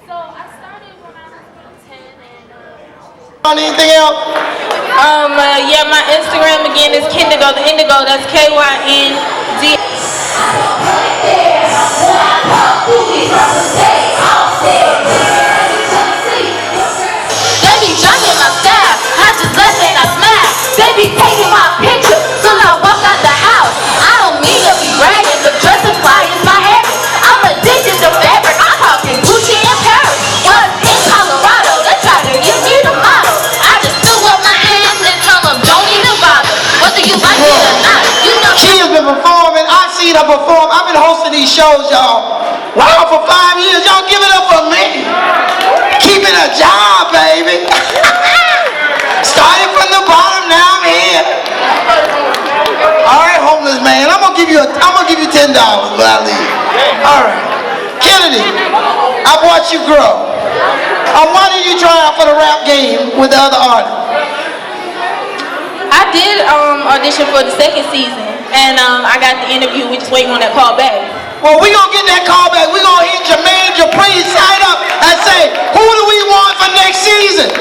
So I started when I was 10 and On anything else? yeah, my Instagram again is Kindigo, the Indigo, that's KYND. They be judging my style, I just laugh and I smile. They be taking my picture till I walk out the house. I don't mean to be bragging, but dressing fly is my habit. I'm addicted to fabric, I'm talking Gucci and Paris. Was in Colorado, they tried to give me the model. I just threw up my hands and tell them don't even bother. Whether you like it or not, you know. She has been performing. I've seen her perform. I've been hosting these shows, y'all. Wow, for 5 years. Y'all give it up for me. Keeping a job, baby. Started from the bottom, now I'm here. All right, homeless man. I'm gonna give you $10 when I leave. All right, Kennedy. I've watched you grow. Why did you try out for the rap game with the other artists? I did audition for the second season, and I got the interview. We just waiting on that call back. Well, we're going to get that call back. We're going to hit Jermaine Dupri side up and say, who do we want for next season?